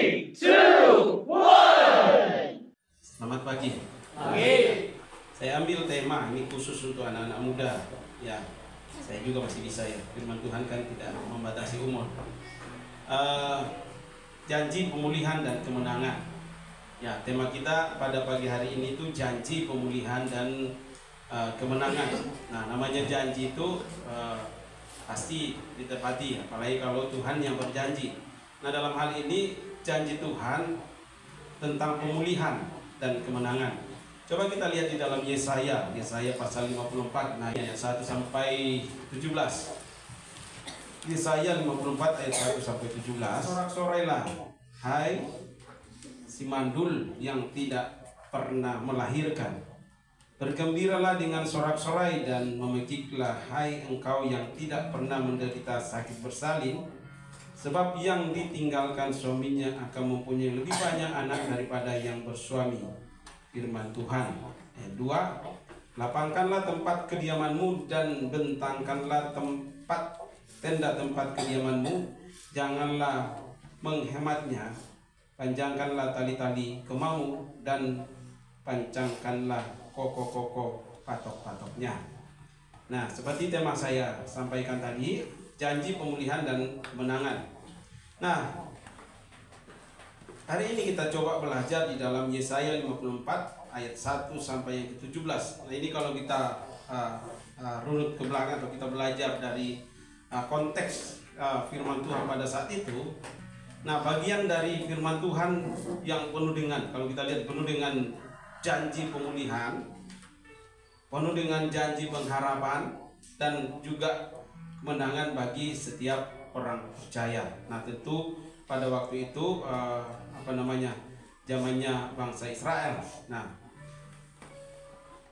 2, 1. Selamat pagi. Pagi. Saya ambil tema ini khusus untuk anak-anak muda. Ya, saya juga masih bisa ya. Firman Tuhan kan tidak membatasi umur. Janji pemulihan dan kemenangan. Ya, tema kita pada pagi hari ini itu janji pemulihan dan kemenangan. Nah, namanya janji itu pasti ditepati, apalagi kalau Tuhan yang berjanji. Nah, dalam hal ini janji Tuhan tentang pemulihan dan kemenangan. Coba kita lihat di dalam Yesaya pasal 54, nah ayat 1 sampai 17. Yesaya 54 ayat 1 sampai 17. Sorak-sorailah, hai si mandul yang tidak pernah melahirkan. Bergembiralah dengan sorak-sorai dan memekiklah, hai engkau yang tidak pernah menderita sakit bersalin. Sebab yang ditinggalkan suaminya akan mempunyai lebih banyak anak daripada yang bersuami. Firman Tuhan. Ayat 2. Lapangkanlah tempat kediamanmu dan bentangkanlah tenda tempat kediamanmu. Janganlah menghematnya. Panjangkanlah tali-tali kemamu dan pancangkanlah koko-koko patok-patoknya. Nah, seperti tema saya sampaikan tadi, janji pemulihan dan kemenangan. Nah, hari ini kita coba belajar di dalam Yesaya 54 ayat 1 sampai yang ke-17. Nah, ini kalau kita runut ke belakang atau kita belajar dari konteks firman Tuhan pada saat itu. Nah, bagian dari firman Tuhan yang penuh dengan, kalau kita lihat, penuh dengan janji pemulihan, penuh dengan janji pengharapan, dan juga kemenangan bagi setiap orang percaya. Nah, tentu pada waktu itu zamannya bangsa Israel. Nah,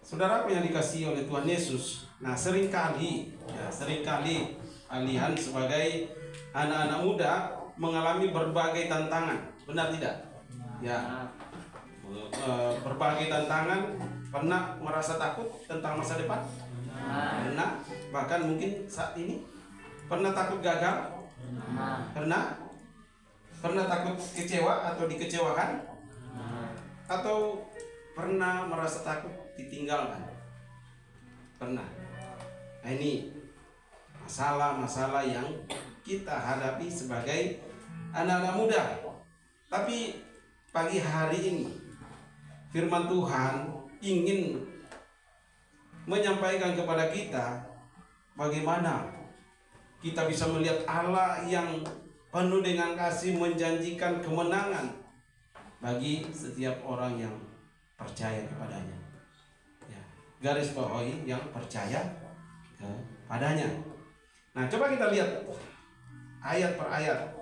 saudara yang dikasihi oleh Tuhan Yesus, nah seringkali kalian sebagai anak-anak muda mengalami berbagai tantangan, benar tidak? Ya, berbagai tantangan. Pernah merasa takut tentang masa depan? Pernah, bahkan mungkin saat ini. Pernah takut gagal? Pernah takut kecewa atau dikecewakan? Atau pernah merasa takut ditinggalkan? Pernah. Nah, ini masalah-masalah yang kita hadapi sebagai anak-anak muda. Tapi pagi hari ini firman Tuhan ingin menyampaikan kepada kita bagaimana kita bisa melihat Allah yang penuh dengan kasih menjanjikan kemenangan bagi setiap orang yang percaya kepadanya. Ya, garis bawahi yang percaya kepadanya. Nah, coba kita lihat ayat per ayat.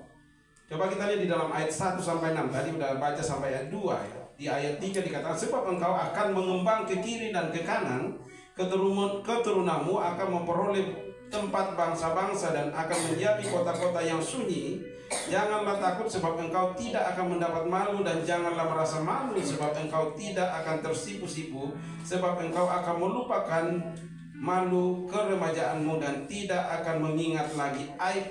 Coba kita lihat di dalam ayat 1 sampai 6. Tadi udah baca sampai ayat 2 ya. Di ayat 3 dikatakan, sebab engkau akan mengembang ke kiri dan ke kanan, keturunanmu akan memperoleh tempat bangsa-bangsa dan akan menjadi kota-kota yang sunyi. Janganlah takut sebab engkau tidak akan mendapat malu, dan janganlah merasa malu sebab engkau tidak akan tersipu-sipu, sebab engkau akan melupakan malu keremajaanmu dan tidak akan mengingat lagi aib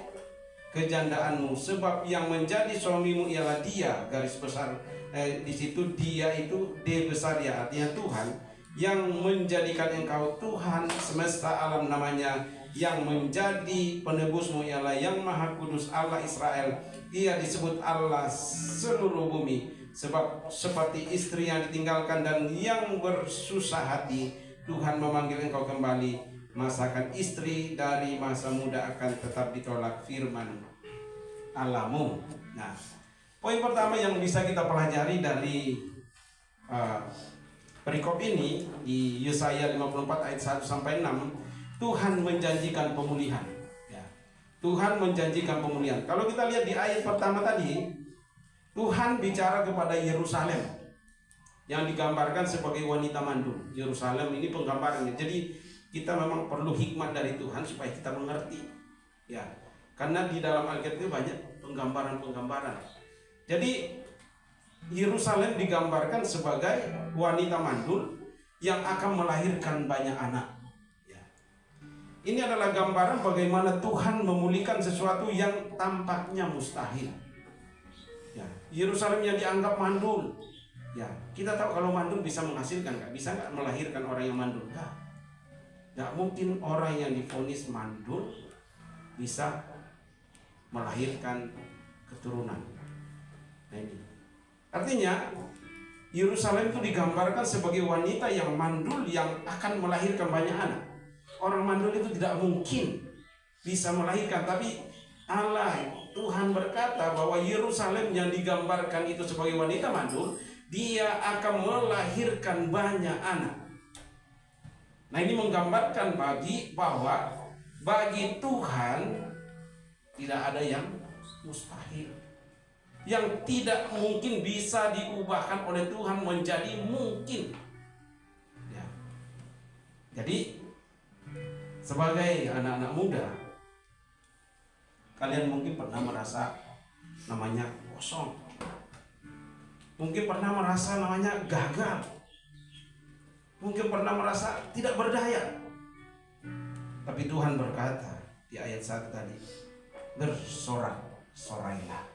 kejandaanmu. Sebab yang menjadi suamimu ialah Dia, garis besar di situ Dia itu D besar ya, artinya Tuhan, yang menjadikan engkau Tuhan semesta alam namanya. Yang menjadi penebusmu ialah Yang Maha Kudus Allah Israel. Ia disebut Allah seluruh bumi. Sebab seperti istri yang ditinggalkan dan yang bersusah hati, Tuhan memanggil engkau kembali. Masakan istri dari masa muda akan tetap ditolak firman Allahmu. Nah, poin pertama yang bisa kita pelajari dari perikop ini di Yesaya 54 ayat 1 sampai 6, Tuhan menjanjikan pemulihan. Ya. Tuhan menjanjikan pemulihan. Kalau kita lihat di ayat pertama tadi, Tuhan bicara kepada Yerusalem yang digambarkan sebagai wanita mandul. Yerusalem ini penggambarannya. Jadi kita memang perlu hikmat dari Tuhan supaya kita mengerti. Ya, karena di dalam Alkitab itu banyak penggambaran-penggambaran. Jadi Yerusalem digambarkan sebagai wanita mandul yang akan melahirkan banyak anak. Ini adalah gambaran bagaimana Tuhan memulihkan sesuatu yang tampaknya mustahil. Ya, Yerusalem yang dianggap mandul. Ya, kita tahu kalau mandul bisa menghasilkan, bisa nggak melahirkan orang yang mandul? Nggak mungkin orang yang divonis mandul bisa melahirkan keturunan. Nah, ini artinya Yerusalem itu digambarkan sebagai wanita yang mandul yang akan melahirkan banyak anak. Orang mandul itu tidak mungkin bisa melahirkan, tapi Allah Tuhan berkata bahwa Yerusalem yang digambarkan itu sebagai wanita mandul, dia akan melahirkan banyak anak. Nah, ini menggambarkan bahwa bagi Tuhan tidak ada yang mustahil. Yang tidak mungkin bisa diubahkan oleh Tuhan menjadi mungkin. Ya. Jadi sebagai anak-anak muda, kalian mungkin pernah merasa namanya kosong. Mungkin pernah merasa namanya gagal. Mungkin pernah merasa tidak berdaya. Tapi Tuhan berkata di ayat 1 tadi, bersorak-sorailah.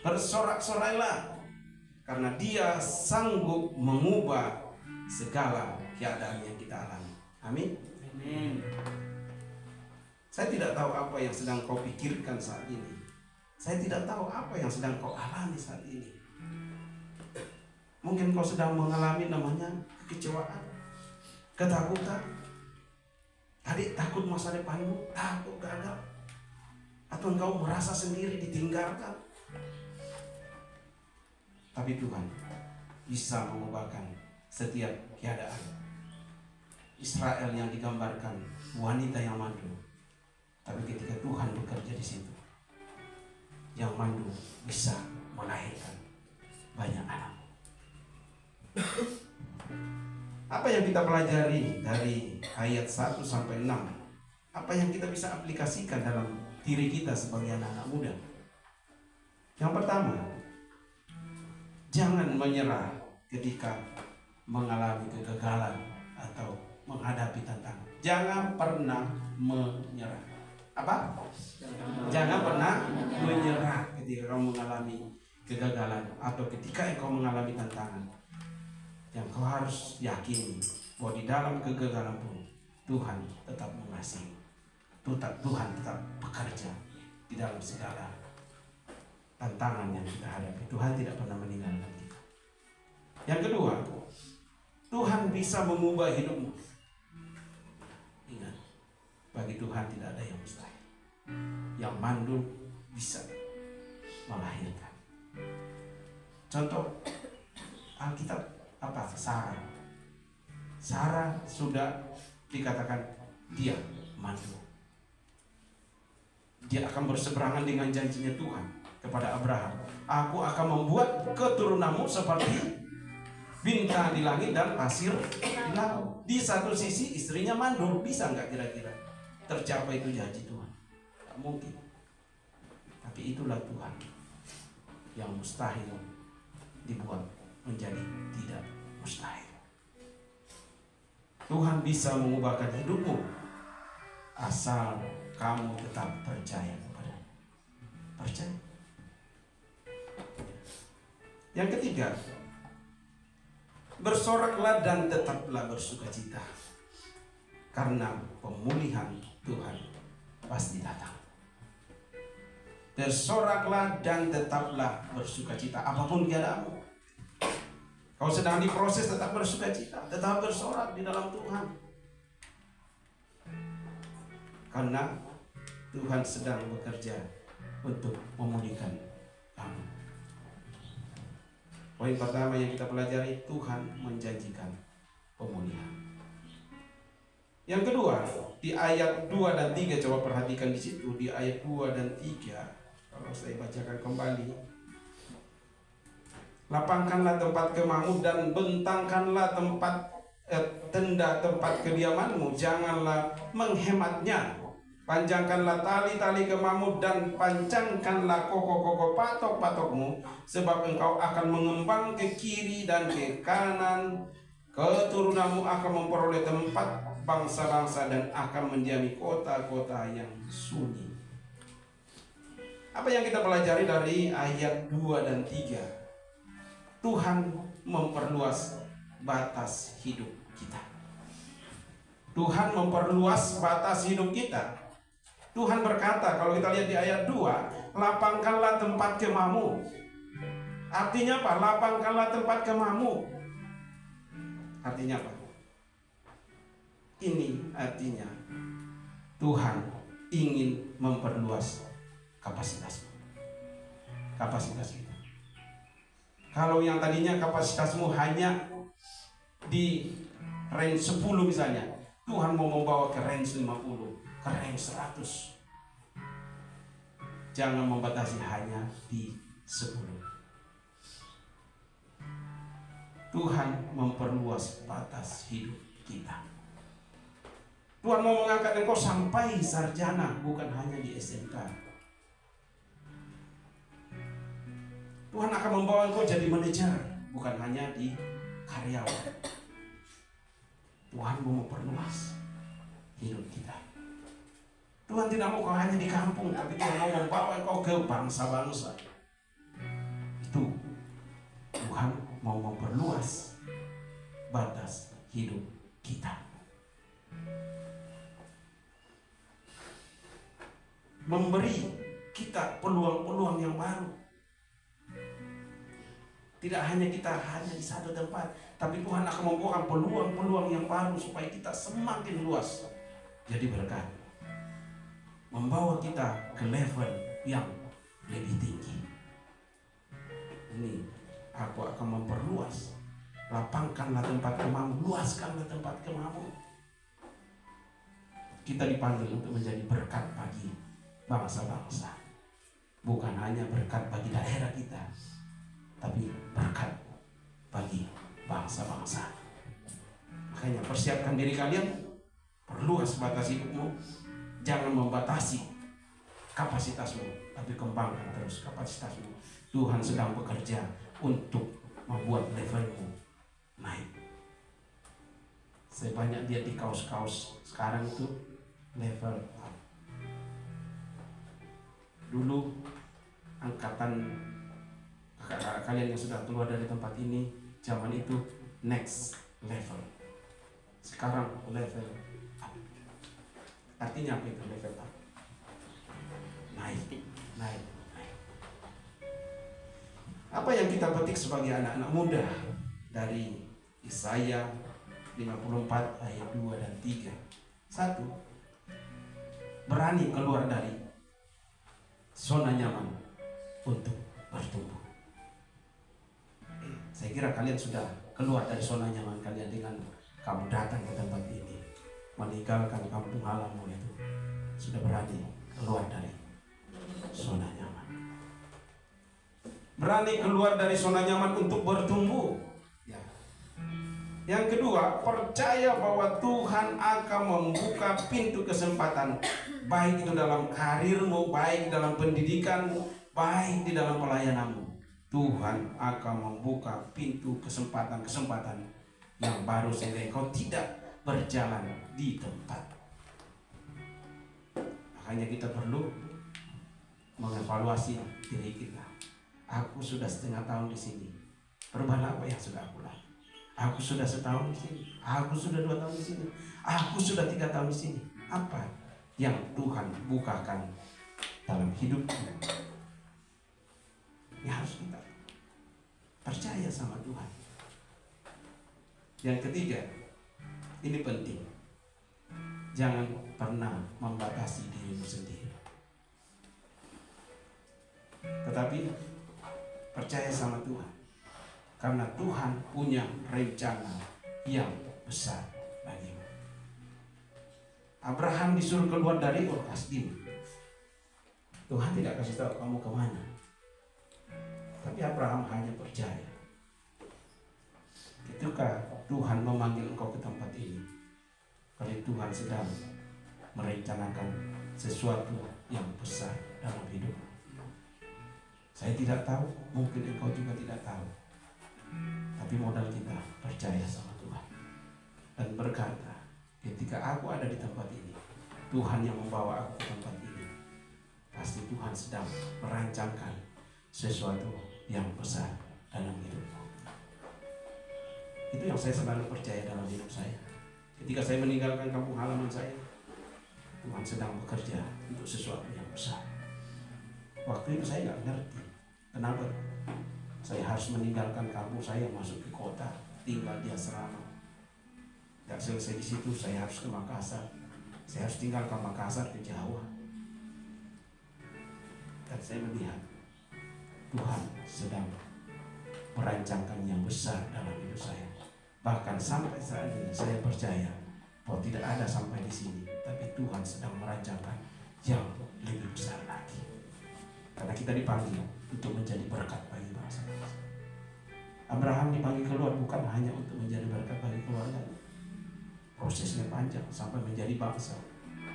Bersorak-sorailah, karena Dia sanggup mengubah segala keadaan yang kita alami. Amin. Amin. Saya tidak tahu apa yang sedang kau pikirkan saat ini. Saya tidak tahu apa yang sedang kau alami saat ini. Mungkin kau sedang mengalami namanya kekecewaan, ketakutan. Tadi takut masa depanmu, takut gagal. Atau engkau merasa sendiri ditinggalkan. Tapi Tuhan bisa mengubahkan setiap keadaan. Israel yang digambarkan wanita yang mandul. Tapi ketika Tuhan bekerja di situ, yang mandul bisa melahirkan banyak anak. Apa yang kita pelajari dari ayat 1 sampai 6? Apa yang kita bisa aplikasikan dalam diri kita sebagai anak-anak muda? Yang pertama, jangan menyerah ketika mengalami kegagalan atau menghadapi tantangan. Jangan pernah menyerah. Apa? Jangan pernah menyerah ketika kamu mengalami kegagalan atau ketika engkau mengalami tantangan. Yang kau harus yakini bahwa di dalam kegagalan pun Tuhan tetap mengasihi. Tuhan tetap bekerja di dalam segala tantangan yang kita hadapi. Tuhan tidak pernah meninggalkan kita. Yang kedua, Tuhan bisa mengubah hidupmu. Ingat, bagi Tuhan tidak ada yang mustahil. Yang mandul bisa melahirkan. Contoh Alkitab apa? Sarah sudah dikatakan dia mandul. Dia akan berseberangan dengan janjinya Tuhan kepada Abraham. Aku akan membuat keturunanmu seperti bintang di langit dan pasir di laut. Di satu sisi istrinya mandul, bisa nggak kira-kira tercapai itu janji Tuhan? Tak mungkin. Tapi itulah Tuhan yang mustahil dibuat menjadi tidak mustahil. Tuhan bisa mengubahkan hidupmu asal kamu tetap percaya kepadanya. Percaya. Yang ketiga, bersoraklah dan tetaplah bersukacita, karena pemulihan Tuhan pasti datang. Bersoraklah dan tetaplah bersukacita, apapun keadaanmu. Kau sedang diproses, tetap bersukacita, tetap bersorak di dalam Tuhan. Karena Tuhan sedang bekerja untuk memulihkan kamu. Poin pertama yang kita pelajari, Tuhan menjanjikan pemulihan. Yang kedua, di ayat 2 dan 3, coba perhatikan di situ, di ayat 2 dan 3, kalau saya bacakan kembali. Lapangkanlah tempat kemahmu dan bentangkanlah tenda tempat kediamanmu, janganlah menghematnya. Panjangkanlah tali-tali kemahmu dan pancangkanlah kokoh-kokoh patok-patokmu, sebab engkau akan mengembang ke kiri dan ke kanan. Keturunanmu akan memperoleh tempat bangsa-bangsa dan akan mendiami kota-kota yang sunyi. Apa yang kita pelajari dari ayat 2 dan 3? Tuhan memperluas batas hidup kita. Tuhan memperluas batas hidup kita. Tuhan berkata, kalau kita lihat di ayat 2, lapangkanlah tempat kemahmu. Artinya apa? Lapangkanlah tempat kemahmu. Artinya apa? Ini artinya Tuhan ingin memperluas kapasitasmu. Kapasitas kita. Kalau yang tadinya kapasitasmu hanya di range 10 misalnya, Tuhan mau membawa ke range 50, ke range 100. Jangan membatasi hanya di 10. Tuhan memperluas batas hidup kita. Tuhan mau mengangkat engkau sampai sarjana, bukan hanya di SMK. Tuhan akan membawa engkau jadi manajer, bukan hanya di karyawan. Tuhan mau memperluas hidup kita. Tuhan tidak mau kau hanya di kampung, tapi Tuhan mau membawa engkau ke bangsa-bangsa. Itu Tuhan mau memperluas batas hidup kita. Memberi kita peluang-peluang yang baru. Tidak hanya kita hanya di satu tempat, tapi Tuhan akan membawa peluang-peluang yang baru supaya kita semakin luas jadi berkat. Membawa kita ke level yang lebih tinggi. Ini aku akan memperluas. Lapangkanlah tempat kemahmu, luaskanlah tempat kemahmu. Kita dipanggil untuk menjadi berkat bagi bangsa-bangsa. Bukan hanya berkat bagi daerah kita, tapi berkat bagi bangsa-bangsa. Makanya persiapkan diri kalian, perluas batas hidupmu. Jangan membatasi kapasitasmu, tapi kembangkan terus kapasitasmu. Tuhan sedang bekerja untuk membuat levelmu naik. Saya banyak lihat di kaos-kaos sekarang itu level up. Dulu angkatan kakak-kakak kalian yang sudah keluar dari tempat ini, zaman itu next level. Sekarang level up. Artinya apa itu level up? Naik, naik, naik. Apa yang kita petik sebagai anak-anak muda dari Yesaya 54 ayat 2 dan 3? 1. Berani keluar dari zona nyaman untuk bertumbuh. Saya kira kalian sudah keluar dari zona nyaman kalian dengan kamu datang ke tempat ini, meninggalkan kampung halamu itu. Sudah berani keluar dari zona nyaman. Berani keluar dari zona nyaman untuk bertumbuh. Ya. Yang kedua, percaya bahwa Tuhan akan membuka pintu kesempatan, baik itu dalam karirmu, baik dalam pendidikanmu, baik di dalam pelayananmu. Tuhan akan membuka pintu kesempatan-kesempatan yang baru sehingga engkau tidak berjalan di tempat. Makanya kita perlu mengevaluasi diri kita. Aku sudah setengah tahun di sini. Perubahan apa yang sudah aku lakukan? Aku sudah setahun di sini. Aku sudah 2 tahun di sini. Aku sudah 3 tahun di sini. Apa yang Tuhan bukakan dalam hidupku? Ya harus kita percaya sama Tuhan. Yang ketiga, ini penting. Jangan pernah membatasi dirimu sendiri. Tetapi percaya sama Tuhan. Karena Tuhan punya rencana yang besar bagimu. Abraham disuruh keluar dari Ur Kasdim. Tuhan tidak kasih tahu kamu kemana. Tapi Abraham hanya percaya. Ketika Tuhan memanggil engkau ke tempat ini, karena Tuhan sedang merencanakan sesuatu yang besar dalam hidup. Saya tidak tahu, mungkin engkau juga tidak tahu. Tapi modal kita percaya sama Tuhan dan berkata, ketika aku ada di tempat ini, Tuhan yang membawa aku ke tempat ini, pasti Tuhan sedang merancangkan sesuatu yang besar dalam hidupmu. Itu yang saya selalu percaya dalam hidup saya. Ketika saya meninggalkan kampung halaman saya, Tuhan sedang bekerja untuk sesuatu yang besar. Waktu itu saya nggak ngerti kenapa saya harus meninggalkan kampung saya, masuk ke kota, tinggal di asrama. Gak selesai di situ, saya harus ke Makassar. Saya harus tinggalkan Makassar ke Jawa. Dan saya melihat Tuhan sedang merancangkan yang besar dalam hidup saya. Bahkan sampai saat ini saya percaya bahwa tidak ada sampai di sini, tapi Tuhan sedang merancangkan yang lebih besar lagi. Karena kita dipanggil untuk menjadi berkat bagi bangsa-bangsa. Abraham dipanggil keluar bukan hanya untuk menjadi berkat bagi keluarga. Prosesnya panjang sampai menjadi bangsa.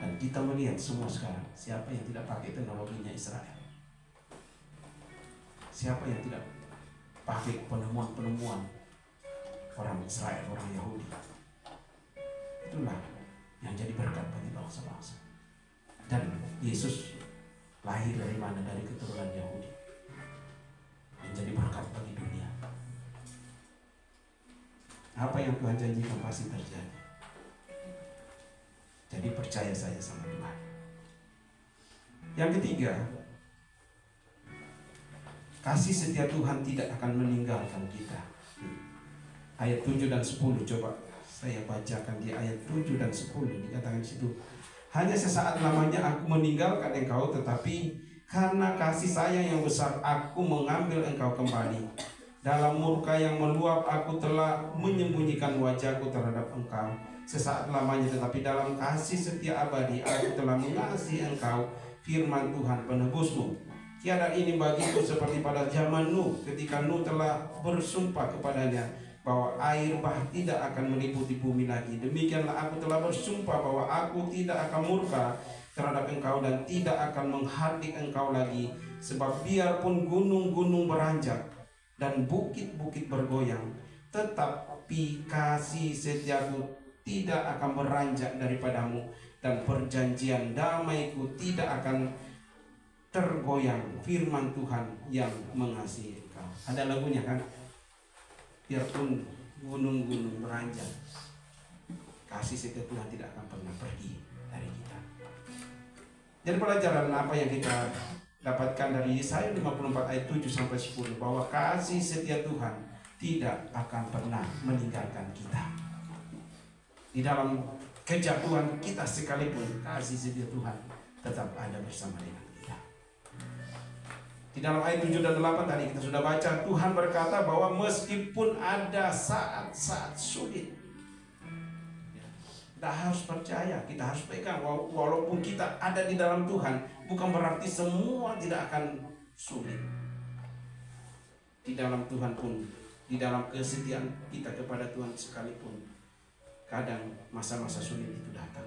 Dan kita melihat semua sekarang, siapa yang tidak pakai teknologinya Israel? Siapa yang tidak pakai penemuan-penemuan orang Israel, orang Yahudi? Itulah yang jadi berkat bagi bangsa-bangsa. Dan Yesus lahir dari mana? Dari keturunan Yahudi. Menjadi berkat bagi dunia. Apa yang Tuhan janjikan pasti terjadi. Jadi percaya saya sama Tuhan. Yang ketiga, kasih setia Tuhan tidak akan meninggalkan kita. Ayat 7 dan 10 coba saya bacakan di ayat 7 dan 10 dikatakan di situ. Hanya sesaat lamanya aku meninggalkan engkau, tetapi karena kasih sayang yang besar aku mengambil engkau kembali. Dalam murka yang meluap aku telah menyembunyikan wajahku terhadap engkau sesaat lamanya, tetapi dalam kasih setia abadi aku telah mengasihi engkau, firman Tuhan penebusmu. Tiada ini bagiku seperti pada zaman Nuh, ketika Nuh telah bersumpah kepadanya bahwa air bah tidak akan meliputi bumi lagi. Demikianlah aku telah bersumpah bahwa aku tidak akan murka terhadap engkau dan tidak akan menghardik engkau lagi. Sebab biarpun gunung-gunung beranjak dan bukit-bukit bergoyang, tetapi kasih setiaku tidak akan beranjak daripadamu, dan perjanjian damaiku tidak akan tergoyang, firman Tuhan yang mengasihi engkau. Ada lagunya kan? Biarpun gunung-gunung beranjak, kasih setia Tuhan tidak akan pernah pergi dari kita. Jadi pelajaran apa yang kita dapatkan dari Yesaya 54 ayat 7 sampai 10, bahwa kasih setia Tuhan tidak akan pernah meninggalkan kita. Di dalam kejatuhan kita sekalipun, kasih setia Tuhan tetap ada bersama dengan kita. Di dalam ayat 7 dan 8 tadi kita sudah baca, Tuhan berkata bahwa meskipun ada saat-saat sulit, kita harus percaya, kita harus pegang, walaupun kita ada di dalam Tuhan, bukan berarti semua tidak akan sulit. Di dalam Tuhan pun, di dalam kesetiaan kita kepada Tuhan sekalipun, kadang masa-masa sulit itu datang.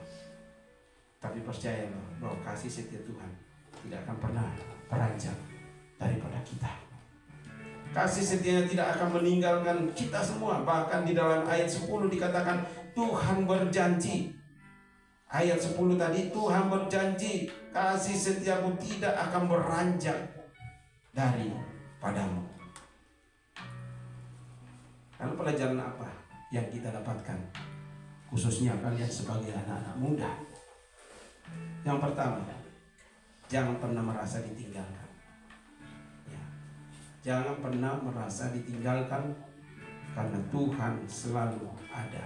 Tapi percayalah bahwa kasih setia Tuhan tidak akan pernah beranjak daripada kita. Kasih setianya tidak akan meninggalkan kita semua. Bahkan di dalam ayat 10 dikatakan Tuhan berjanji. Ayat 10 tadi, Tuhan berjanji kasih setiamu tidak akan beranjak daripadamu. Lalu pelajaran apa yang kita dapatkan, khususnya kalian sebagai anak-anak muda? Yang pertama, jangan pernah merasa ditinggalkan. Ya. Jangan pernah merasa ditinggalkan, karena Tuhan selalu ada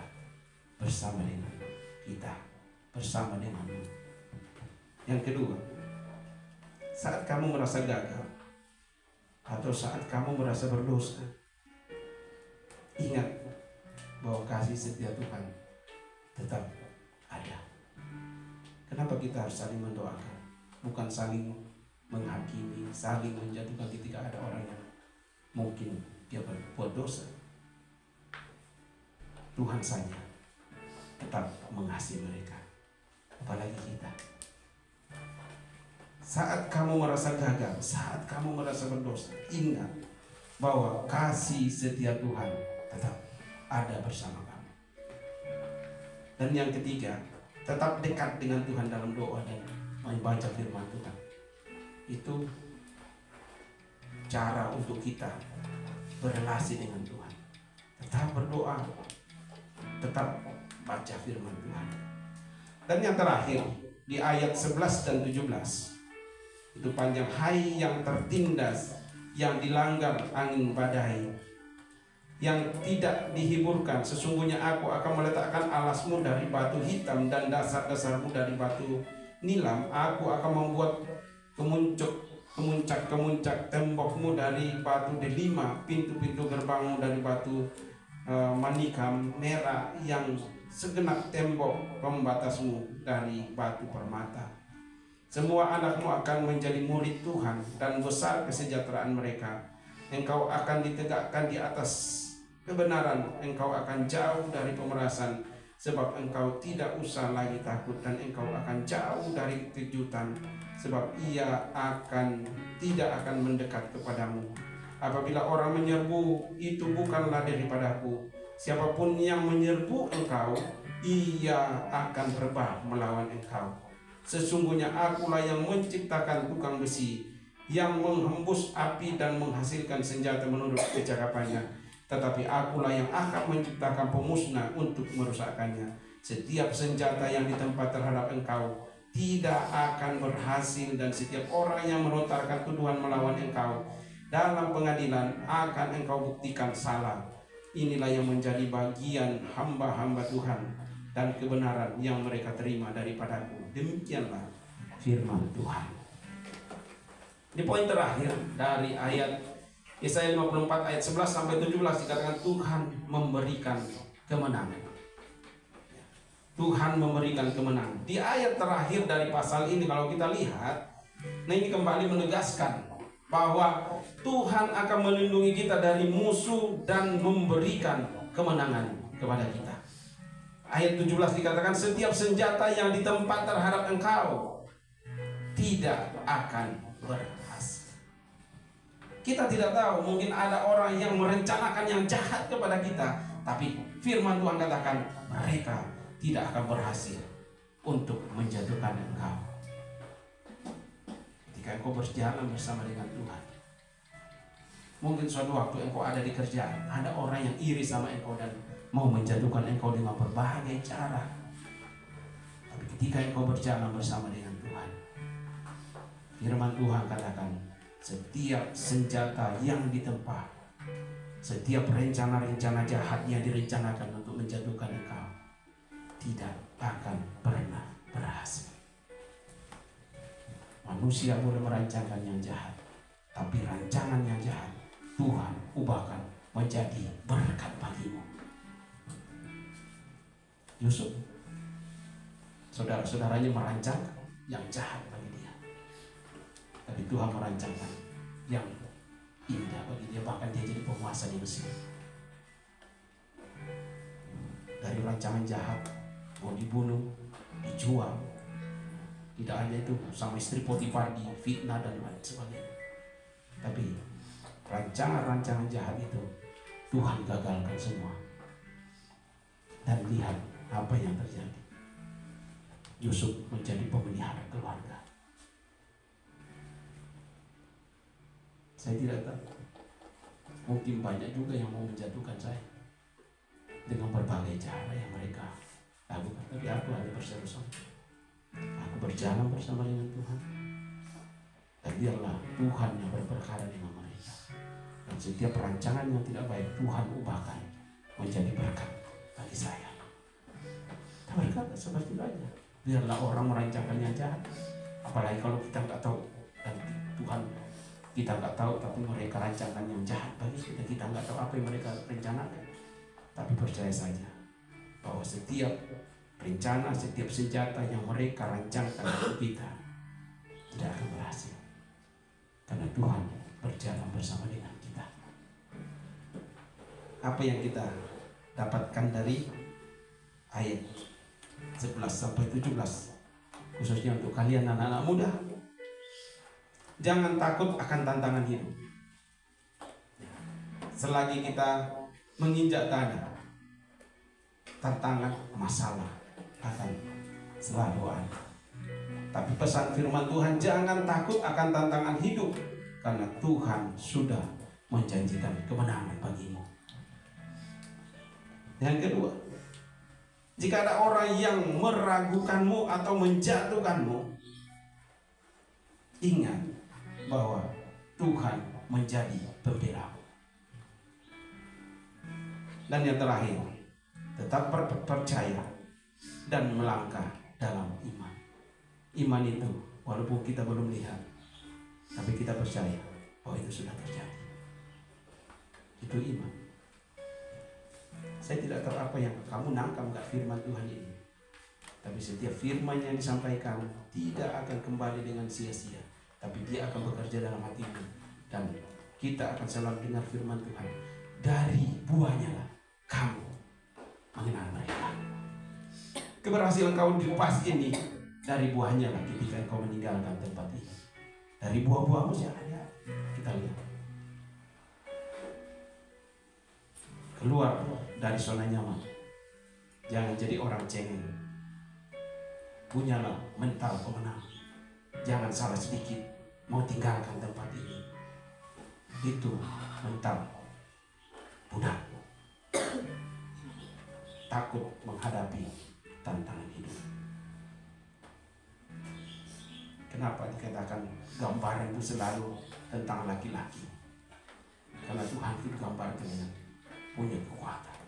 bersama dengan kita, bersama denganmu. Yang kedua, saat kamu merasa gagal atau saat kamu merasa berdosa, ingat bahwa kasih setia Tuhan tetap ada. Kenapa kita harus saling mendoakan? Bukan saling menghakimi, saling menjatuhkan ketika ada orang yang mungkin dia berbuat dosa. Tuhan saja tetap mengasihi mereka, apalagi kita. Saat kamu merasa gagal, saat kamu merasa berdosa, ingat bahwa kasih setia Tuhan tetap ada bersama kamu. Dan yang ketiga, tetap dekat dengan Tuhan dalam doa dan membaca firman Tuhan. Itu cara untuk kita berrelasi dengan Tuhan. Tetap berdoa, tetap baca firman Tuhan. Dan yang terakhir di ayat 11 dan 17 itu panjang. Hai yang tertindas, yang dilanggar angin badai, yang tidak dihiburkan, sesungguhnya aku akan meletakkan alasmu dari batu hitam dan dasar-dasarmu dari batu nilam. Aku akan membuat kemuncak tembokmu dari batu delima, pintu-pintu gerbangmu dari batu manikam merah, yang segenap tembok pembatasmu dari batu permata. Semua anakmu akan menjadi murid Tuhan, dan besar kesejahteraan mereka. Engkau akan ditegakkan di atas kebenaran, engkau akan jauh dari pemerasan, sebab engkau tidak usah lagi takut, dan engkau akan jauh dari kejutan, sebab ia tidak akan mendekat kepadamu. Apabila orang menyerbu, itu bukanlah daripadaku. Siapapun yang menyerbu engkau, ia akan rebah melawan engkau. Sesungguhnya akulah yang menciptakan tukang besi, yang menghembus api dan menghasilkan senjata menurut kecakapannya. Tetapi akulah yang akan menciptakan pemusnah untuk merusakkannya. Setiap senjata yang ditempa terhadap engkau tidak akan berhasil, dan setiap orang yang melontarkan tuduhan melawan engkau dalam pengadilan akan engkau buktikan salah. Inilah yang menjadi bagian hamba-hamba Tuhan dan kebenaran yang mereka terima daripadaku. Demikianlah firman Tuhan. Di poin terakhir dari ayat Yesaya 54 ayat 11 sampai 17 dikatakan Tuhan memberikan kemenangan. Tuhan memberikan kemenangan. Di ayat terakhir dari pasal ini kalau kita lihat, nah ini kembali menegaskan bahwa Tuhan akan melindungi kita dari musuh dan memberikan kemenangan kepada kita. Ayat 17 dikatakan setiap senjata yang ditempa terhadap engkau tidak akan berhasil. Kita tidak tahu, mungkin ada orang yang merencanakan yang jahat kepada kita, tapi firman Tuhan katakan mereka tidak akan berhasil untuk menjatuhkan engkau. Ketika engkau berjalan bersama dengan Tuhan, mungkin suatu waktu engkau ada di kerjaan, ada orang yang iri sama engkau dan mau menjatuhkan engkau dengan berbagai cara. Tapi ketika engkau berjalan bersama dengan Tuhan, firman Tuhan katakan setiap senjata yang ditempa, setiap rencana-rencana jahat yang direncanakan untuk menjatuhkan engkau tidak akan pernah berhasil. Manusia boleh merancangkan yang jahat, tapi rancangan yang jahat Tuhan ubahkan menjadi berkat bagimu. Yusuf, saudara-saudaranya merancangkan yang jahat bagi dia, tapi Tuhan merancangkan yang indah bagi dia. Bahkan dia jadi penguasa di Mesir. Dari rancangan jahat, mau dibunuh, dijual, tidak hanya itu, sama istri Potifar difitnah dan lain sebagainya. Tapi rancangan-rancangan jahat itu Tuhan gagalkan semua. Dan lihat apa yang terjadi. Yusuf menjadi pemelihara keluarga. Saya tidak tahu, mungkin banyak juga yang mau menjatuhkan saya dengan berbagai cara yang mereka lakukan. Tapi aku hanya berseru-seru, aku berjalan bersama dengan Tuhan, dan biarlah Tuhan yang berperkara dengan mereka. Dan setiap rancangan yang tidak baik Tuhan ubahkan menjadi berkat bagi saya. Kita berkata seperti itu aja. Biarlah orang merancangkan yang jahat, apalagi kalau kita nggak tahu, dan Tuhan kita nggak tahu, tapi mereka rancangkan yang jahat bagi kita. Kita nggak tahu apa yang mereka rencanakan, tapi percaya saja bahwa setiap rencana, setiap senjata yang mereka rancangkan untuk kita tidak akan berhasil, karena Tuhan berjalan bersama dengan kita. Apa yang kita dapatkan dari ayat 11 sampai 17, khususnya untuk kalian anak-anak muda? Jangan takut akan tantangan hidup. Selagi kita menginjak tanah, tantangan, masalah akan selalu ada. Tapi pesan firman Tuhan, jangan takut akan tantangan hidup, karena Tuhan sudah menjanjikan kemenangan bagimu. Yang kedua, jika ada orang yang meragukanmu atau menjatuhkanmu, ingat bahwa Tuhan menjadi pembela. Dan yang terakhir, tetap percaya dan melangkah dalam iman. Iman itu walaupun kita belum lihat, tapi kita percaya bahwa itu sudah terjadi. Itu iman. Saya tidak tahu apa yang kamu nangkap gak firman Tuhan ini, tapi setiap firman yang disampaikan tidak akan kembali dengan sia-sia, tapi dia akan bekerja dalam hatimu. Dan kita akan selalu dengar firman Tuhan, dari buahnya lah kamu mengenal mereka. Keberhasilan kau di pas ini dari buahnya lah ketika kau meninggalkan tempat ini. Dari buah-buahmu siapa ya? Kita lihat. Keluar dari zona nyaman. Jangan jadi orang cengeng. Punyalah mental pemenang. Jangan salah sedikit mau tinggalkan tempat ini. Itu mental budak. Takut menghadapi tantangan hidup. Kenapa dikatakan gambaran itu selalu tentang laki-laki? Karena Tuhan itu gambarkan dengan punya kekuatan.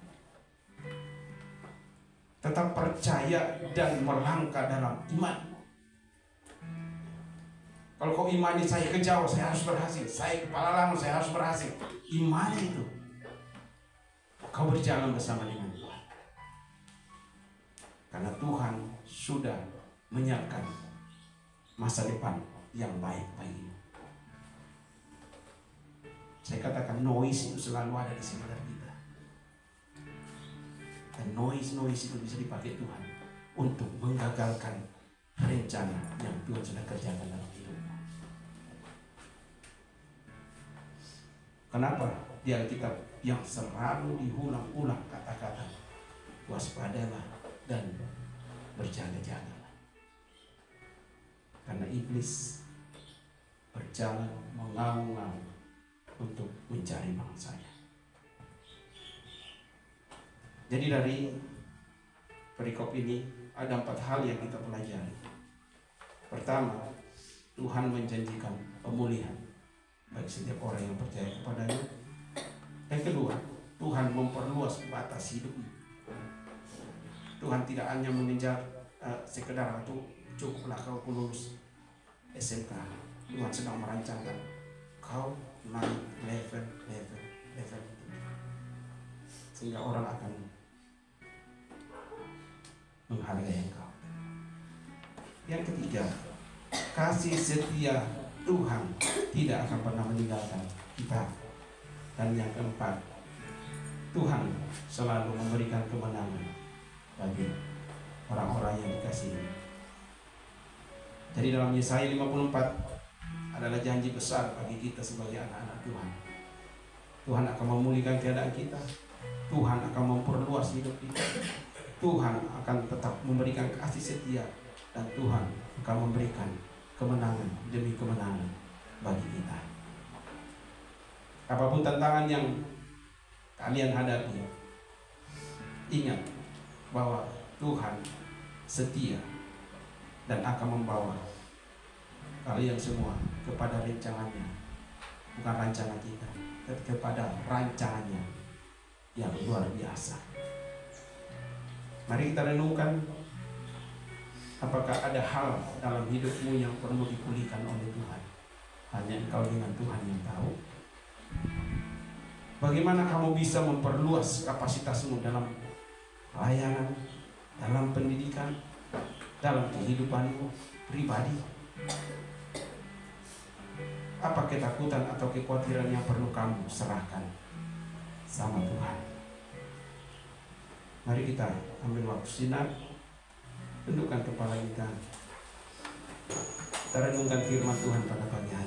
Tetap percaya dan melangkah dalam iman. Kalau kau imani saya ke jauh, saya harus berhasil. Saya kepala lama, saya harus berhasil. Iman itu kau berjalan bersama dengan Tuhan. Karena Tuhan sudah menyiapkan masa depan yang baik bagimu. Saya katakan noise itu selalu ada di sekitar kita. Dan noise itu bisa dipakai Tuhan untuk menggagalkan rencana yang Tuhan sudah kerjakan dalam hidupmu. Kenapa? Di Alkitab yang selalu diulang-ulang kata-kata waspadalah dan berjaga-jagalah. Karena iblis berjalan mengaum-ngaum untuk mencari mangsanya. Jadi dari perikop ini ada 4 hal yang kita pelajari. Pertama, Tuhan menjanjikan pemulihan bagi setiap orang yang percaya kepadanya. Yang kedua, Tuhan memperluas batas hidupmu. Tuhan tidak hanya mengejar sekedar itu cukuplah kau lulus SMK. Tuhan sedang merancangkan kau naik level sehingga orang akan menghargai engkau. Yang ketiga, kasih setia Tuhan tidak akan pernah meninggalkan kita. Dan yang keempat, Tuhan selalu memberikan kemenangan bagi orang-orang yang dikasihi. Jadi dalam Yesaya 54 adalah janji besar bagi kita sebagai anak-anak Tuhan. Tuhan akan memulihkan keadaan kita. Tuhan akan memperluas hidup kita. Tuhan akan tetap memberikan kasih setia. Dan Tuhan akan memberikan kemenangan demi kemenangan bagi kita. Apapun tantangan yang kalian hadapi, ingat bahwa Tuhan setia dan akan membawa kalian semua kepada rencangannya. Bukan rancangan kita, tapi kepada rancangannya yang luar biasa. Mari kita renungkan, apakah ada hal dalam hidupmu yang perlu dipulihkan oleh Tuhan? Hanya engkau dengan Tuhan yang tahu. Bagaimana kamu bisa memperluas kapasitasmu dalam layanan, dalam pendidikan, dalam kehidupanmu pribadi? Apa ketakutan atau kekhawatiran yang perlu kamu serahkan sama Tuhan? Mari kita ambil waktu sejenak, tundukkan kepala kita. Kita renungkan firman Tuhan pada pagi hari.